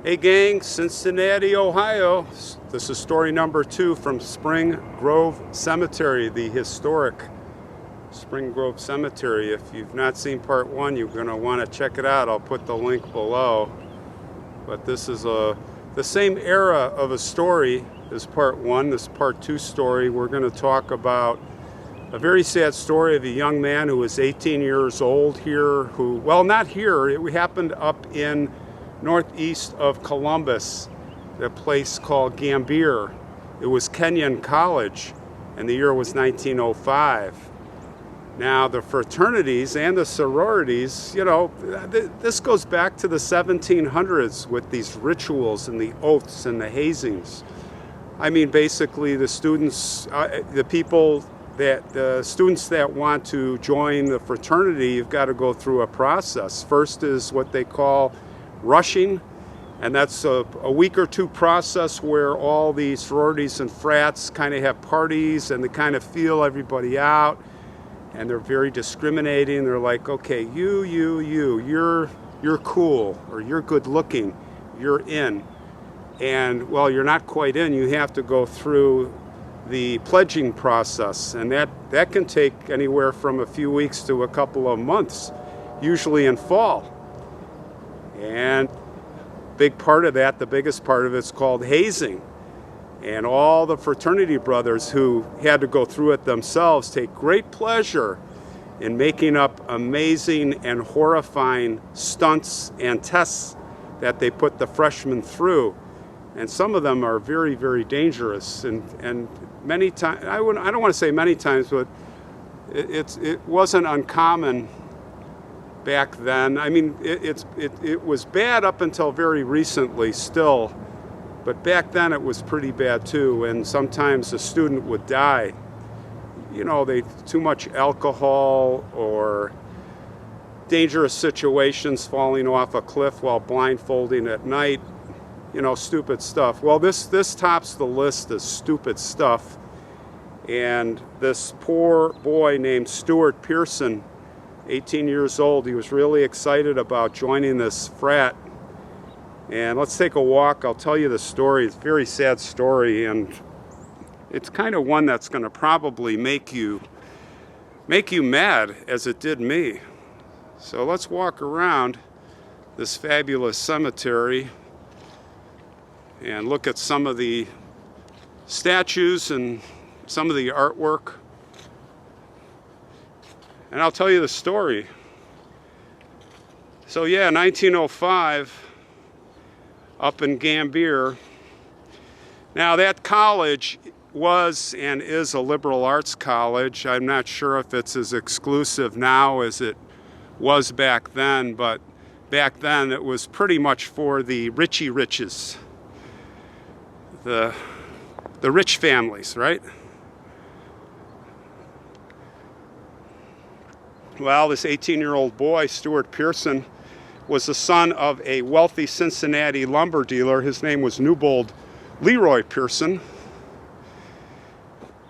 Hey gang, Cincinnati, Ohio. This is story number 2 from Spring Grove Cemetery, the historic Spring Grove Cemetery. If you've not seen part 1, you're going to want to check it out. I'll put the link below. But this is the same era of a story as part 1. This part 2 story, we're going to talk about a very sad story of a young man who was 18 years old here, who, well, not here, it happened up in northeast of Columbus, a place called Gambier. It was Kenyon College, and the year was 1905. Now, the fraternities and the sororities, you know, this goes back to the 1700s with these rituals and the oaths and the hazings. I mean, basically, the students, the students that want to join the fraternity, you've got to go through a process. First is what they call rushing, and that's a week or two process where all these sororities and frats kind of have parties and they kind of feel everybody out, and they're very discriminating. They're like, okay, you're cool, or you're good looking, you're in. And well, you're not quite in. You have to go through the pledging process, and that can take anywhere from a few weeks to a couple of months, usually in fall. And big part of that, the biggest part of it's called hazing. And all the fraternity brothers who had to go through it themselves take great pleasure in making up amazing and horrifying stunts and tests that they put the freshmen through. And some of them are very, very dangerous. And many times, I don't want to say many times, but it wasn't uncommon back then. I mean, it was bad up until very recently still, but back then it was pretty bad too, and sometimes a student would die. You know, too much alcohol or dangerous situations, falling off a cliff while blindfolding at night, you know, stupid stuff. Well, this tops the list of stupid stuff, and this poor boy named Stuart Pierson, 18 years old, he was really excited about joining this frat. And let's take a walk. I'll tell you the story. It's a very sad story, and it's kind of one that's going to probably make you mad, as it did me. So let's walk around this fabulous cemetery and look at some of the statues and some of the artwork. And I'll tell you the story. So yeah, 1905, up in Gambier. Now that college was and is a liberal arts college. I'm not sure if it's as exclusive now as it was back then, but back then it was pretty much for the richy riches, the rich families, right? Well, this 18-year-old boy, Stuart Pierson, was the son of a wealthy Cincinnati lumber dealer. His name was Newbold Leroy Pierson,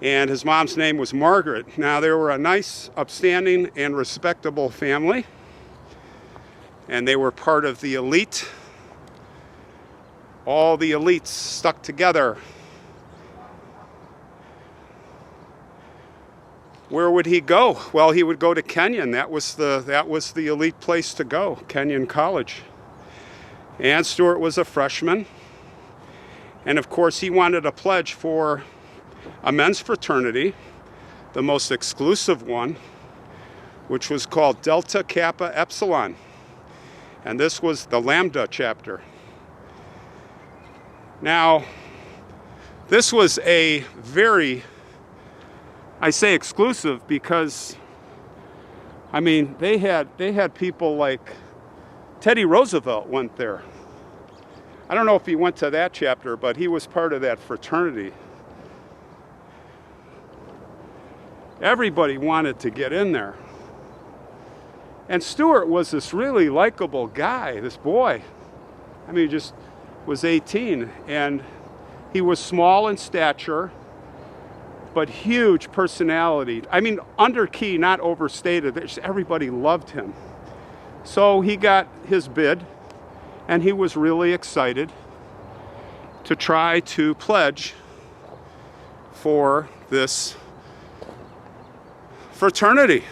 and his mom's name was Margaret. Now, they were a nice, upstanding, and respectable family, and they were part of the elite. All the elites stuck together. Where would he go? Well, he would go to Kenyon. That was the elite place to go, Kenyon College. And Stuart was a freshman. And of course, he wanted a pledge for a men's fraternity, the most exclusive one, which was called Delta Kappa Epsilon. And this was the Lambda chapter. Now, this was a very, I say exclusive because, I mean, they had people like Teddy Roosevelt went there. I don't know if he went to that chapter, but he was part of that fraternity. Everybody wanted to get in there. And Stuart was this really likable guy, this boy. I mean, he just was 18, and he was small in stature, but huge personality. I mean, underkey, not overstated. Everybody loved him. So he got his bid, And he was really excited to try to pledge for this fraternity.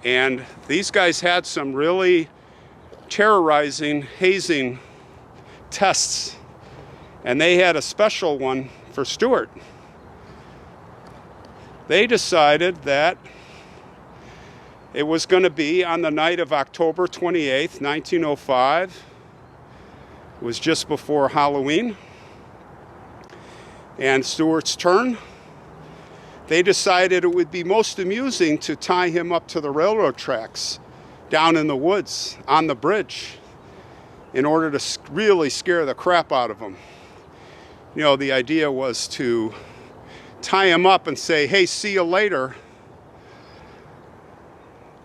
And these guys had some really terrorizing hazing tests, and they had a special one for Stuart. They decided that it was going to be on the night of October 28th, 1905. It was just before Halloween. And Stuart's turn. They decided it would be most amusing to tie him up to the railroad tracks down in the woods on the bridge in order to really scare the crap out of him. You know, the idea was to tie him up and say, hey, see you later.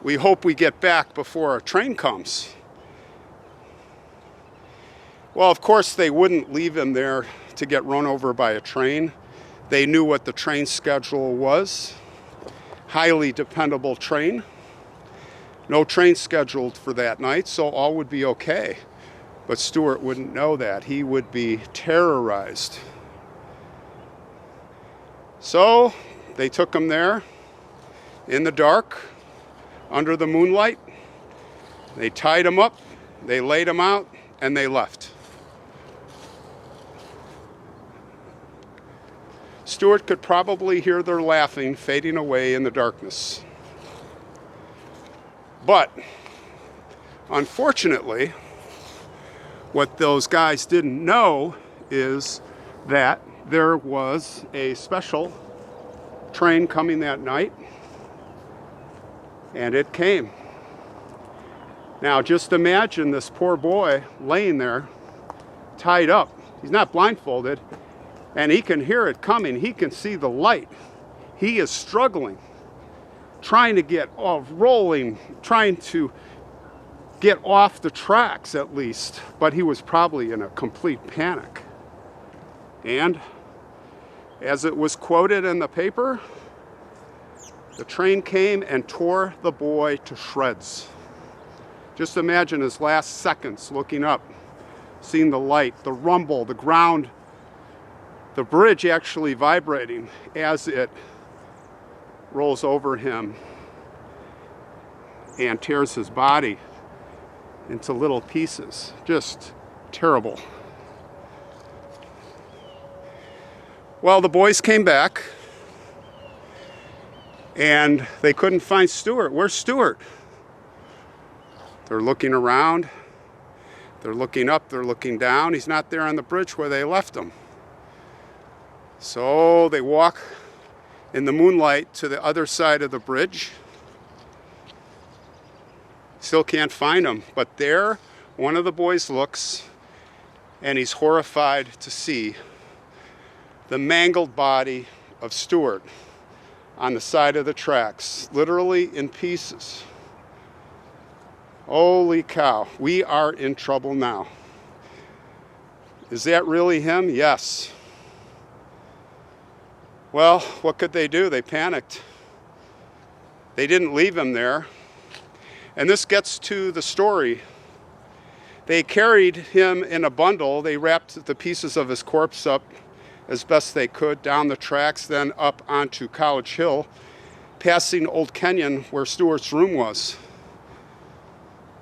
We hope we get back before a train comes. Well, of course, they wouldn't leave him there to get run over by a train. They knew what the train schedule was. Highly dependable train. No train scheduled for that night, so all would be okay. But Stuart wouldn't know that. He would be terrorized. So they took him there in the dark, under the moonlight. They tied him up, they laid him out, and they left. Stuart could probably hear their laughing fading away in the darkness. But, unfortunately, what those guys didn't know is that there was a special train coming that night, and it came. Now, just imagine this poor boy laying there, tied up. He's not blindfolded, and he can hear it coming. He can see the light. He is struggling, trying to get off, rolling, trying to get off the tracks at least, but he was probably in a complete panic. And as it was quoted in the paper, the train came and tore the boy to shreds. Just imagine his last seconds looking up, seeing the light, the rumble, the ground, the bridge actually vibrating as it rolls over him and tears his body into little pieces. Just terrible. Well, the boys came back and they couldn't find Stuart. Where's Stuart? They're looking around, they're looking up, they're looking down. He's not there on the bridge where they left him. So they walk in the moonlight to the other side of the bridge. Still can't find him, but there one of the boys looks and he's horrified to see the mangled body of Stuart on the side of the tracks, literally in pieces. Holy cow, we are in trouble now. Is that really him? Yes. Well, what could they do? They panicked. They didn't leave him there. And this gets to the story. They carried him in a bundle. They wrapped the pieces of his corpse up as best they could down the tracks, then up onto College Hill, passing Old Kenyon where Stuart's room was.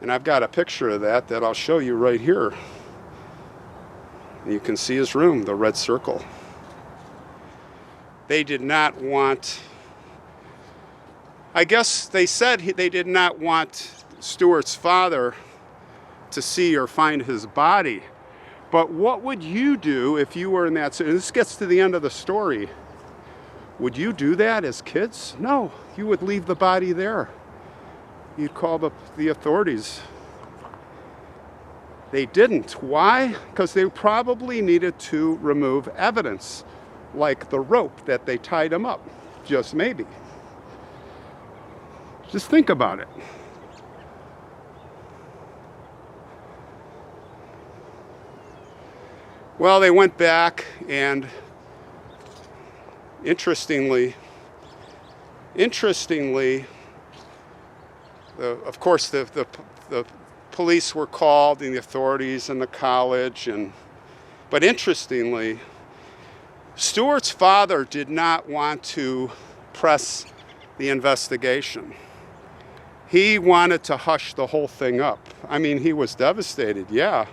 And I've got a picture of that I'll show you right here. You can see his room, the red circle. They did not want, I guess they said they did not want Stuart's father to see or find his body. But what would you do if you were in that situation? This gets to the end of the story. Would you do that as kids? No, you would leave the body there. You'd call the authorities. They didn't. Why? Because they probably needed to remove evidence, like the rope that they tied him up. Just maybe. Just think about it. Well, they went back, and interestingly, of course, the police were called, and the authorities and the college, but interestingly, Stuart's father did not want to press the investigation. He wanted to hush the whole thing up. I mean, he was devastated, yeah.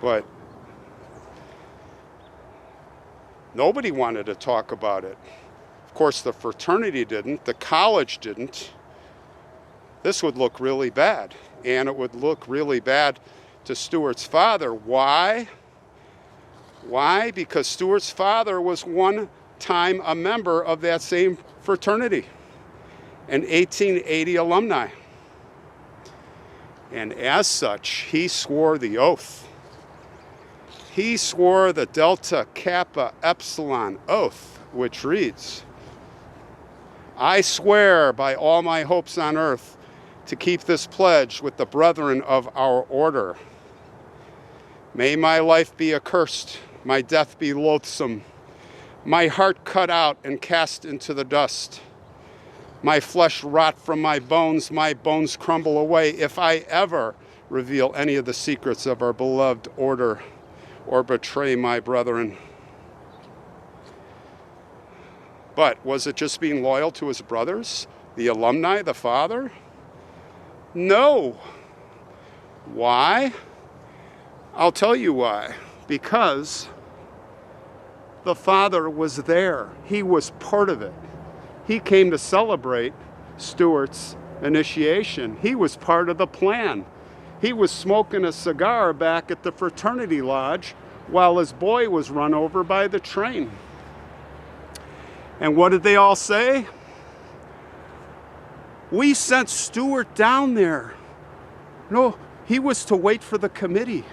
But nobody wanted to talk about it. Of course, the fraternity didn't, the college didn't. This would look really bad, and it would look really bad to Stuart's father. Why? Why? Because Stuart's father was one time a member of that same fraternity, an 1880 alumni. And as such, he swore the oath. He swore the Delta Kappa Epsilon oath, which reads, "I swear by all my hopes on earth to keep this pledge with the brethren of our order. May my life be accursed, my death be loathsome, my heart cut out and cast into the dust, my flesh rot from my bones crumble away, if I ever reveal any of the secrets of our beloved order or betray my brethren." But was it just being loyal to his brothers, the alumni, the father? No. Why? I'll tell you why. Because the father was there. He was part of it. He came to celebrate Stuart's initiation. He was part of the plan. He was smoking a cigar back at the fraternity lodge while his boy was run over by the train. And what did they all say? "We sent Stuart down there." No, he was to wait for the committee.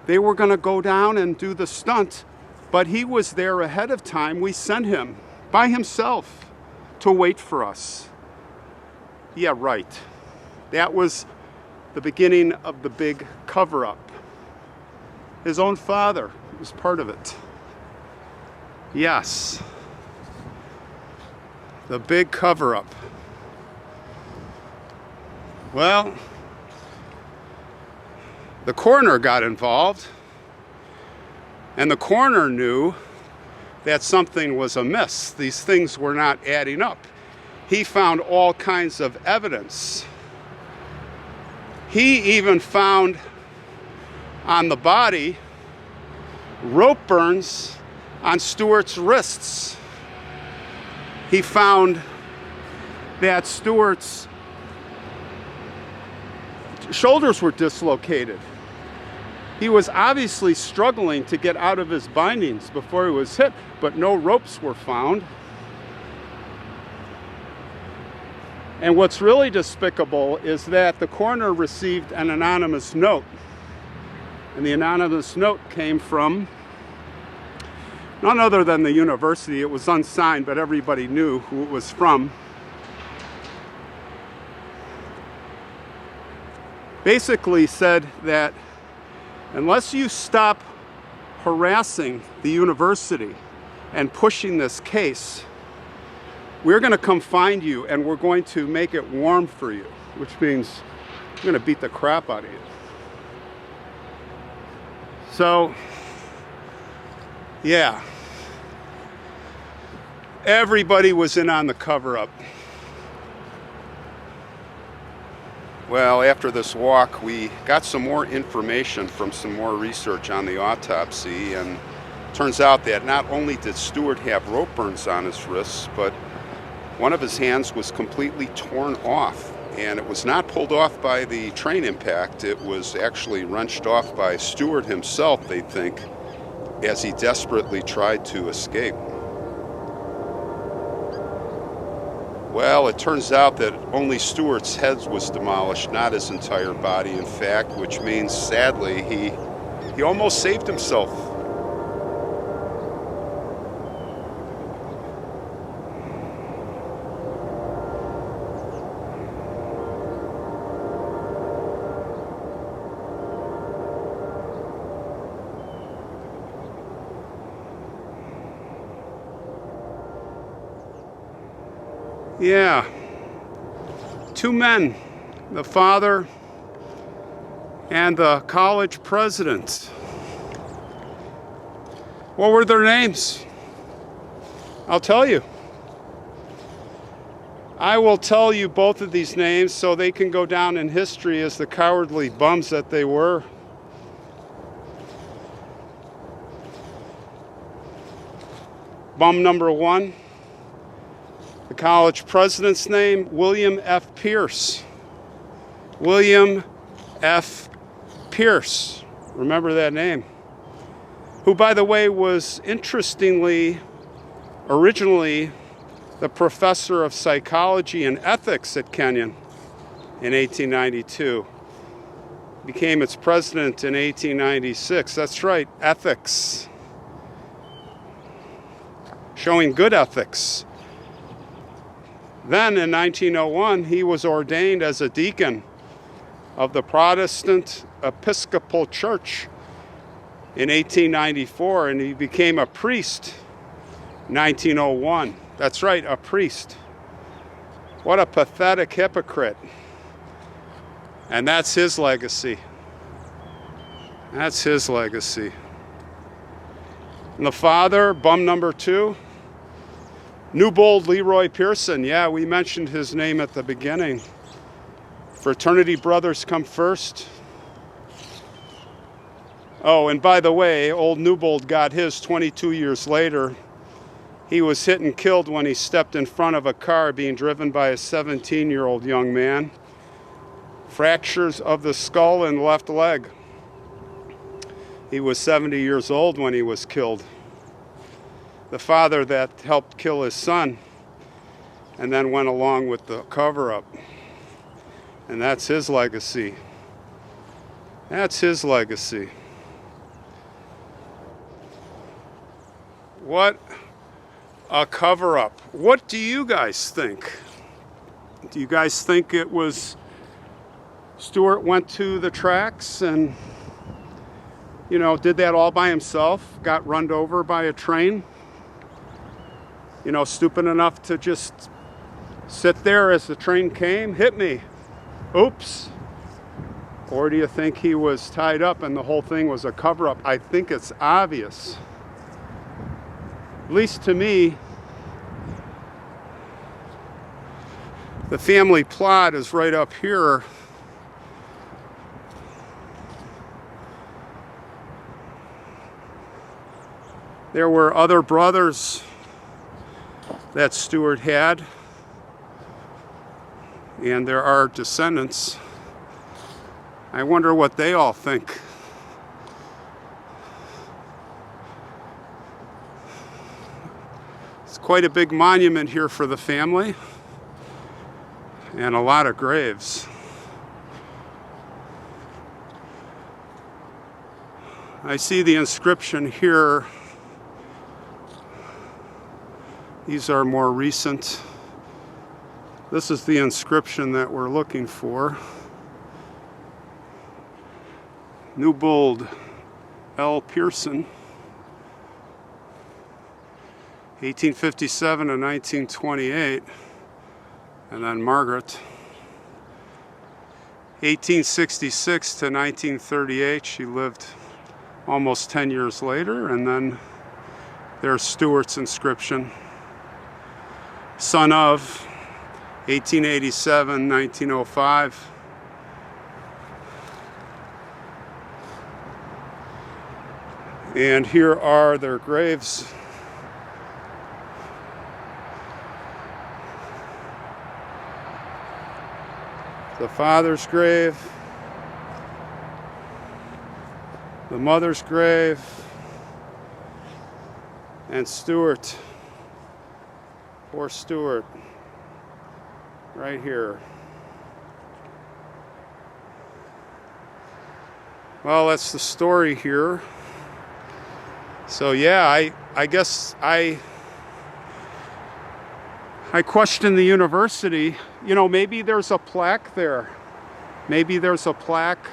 They were going to go down and do the stunt, but he was there ahead of time. We sent him by himself to wait for us. Yeah, right. That was the beginning of the big cover-up. His own father was part of it. Yes. The big cover-up. Well, the coroner got involved, and the coroner knew that something was amiss. These things were not adding up. He found all kinds of evidence. He even found on the body rope burns on Stuart's wrists. He found that Stuart's shoulders were dislocated. He was obviously struggling to get out of his bindings before he was hit, but no ropes were found. And what's really despicable is that the coroner received an anonymous note. And the anonymous note came from none other than the university. It was unsigned, but everybody knew who it was from. Basically said that unless you stop harassing the university and pushing this case, we're going to come find you and we're going to make it warm for you, which means we're going to beat the crap out of you. So, yeah, everybody was in on the cover-up. Well, after this walk, we got some more information from some more research on the autopsy, and it turns out that not only did Stuart have rope burns on his wrists, but one of his hands was completely torn off, and it was not pulled off by the train impact. It was actually wrenched off by Stuart himself, they think, as he desperately tried to escape. Well, it turns out that only Stuart's head was demolished, not his entire body, in fact, which means, sadly, he almost saved himself. Yeah, two men, the father and the college president. What were their names? I'll tell you. I will tell you both of these names so they can go down in history as the cowardly bums that they were. Bum number one, the college president's name, William F. Pierce. William F. Pierce. Remember that name. Who, by the way, was interestingly, originally the professor of psychology and ethics at Kenyon in 1892. Became its president in 1896. That's right, ethics. Showing good ethics. Then in 1901, he was ordained as a deacon of the Protestant Episcopal Church in 1894, and he became a priest in 1901. That's right, a priest. What a pathetic hypocrite. And that's his legacy. That's his legacy. And the father, bum number two, Newbold Leroy Pierson. Yeah, we mentioned his name at the beginning. Fraternity brothers come first. Oh, and by the way, old Newbold got his 22 years later. He was hit and killed when he stepped in front of a car being driven by a 17-year-old young man. Fractures of the skull and left leg. He was 70 years old when he was killed. The father that helped kill his son and then went along with the cover-up. And that's his legacy. That's his legacy. What a cover-up. What do you guys think? Do you guys think it was Stuart went to the tracks and, did that all by himself? Got run over by a train? Stupid enough to just sit there as the train came, hit me. Oops. Or do you think he was tied up and the whole thing was a cover-up? I think it's obvious. At least to me, the family plot is right up here. There were other brothers that Stuart had, and there are descendants. I wonder what they all think. It's quite a big monument here for the family, and a lot of graves. I see the inscription here. These are more recent. This is the inscription that we're looking for. Newbold L. Pierson, 1857 to 1928. And then Margaret, 1866 to 1938. She lived almost 10 years later. And then there's Stuart's inscription. Son of 1887, 1905. And here are their graves. The father's grave, the mother's grave, and Stuart. Poor Stuart, right here. Well, that's the story here. So yeah, I guess I question the university. Maybe there's a plaque there. Maybe there's a plaque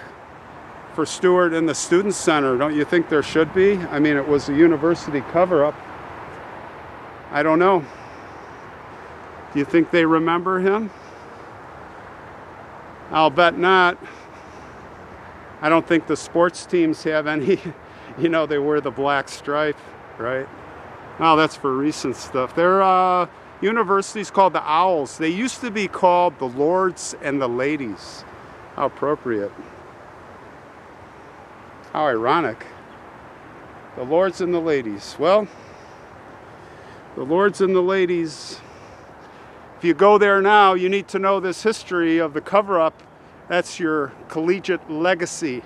for Stuart in the Student Center. Don't you think there should be? I mean, it was a university cover-up. I don't know. Do you think they remember him? I'll bet not. I don't think the sports teams have any, you know, they wear the black stripe, right? Oh, that's for recent stuff. They're universities called the Owls. They used to be called the Lords and the Ladies. How appropriate. How ironic. The Lords and the Ladies. Well, the Lords and the Ladies, if you go there now, you need to know this history of the cover-up. That's your collegiate legacy.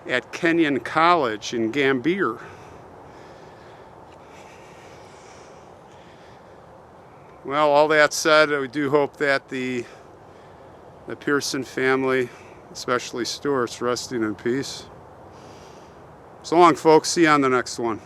At Kenyon College in Gambier. Well, all that said, we do hope that the Pierson family, especially Stuart's, resting in peace. So long, folks. See you on the next one.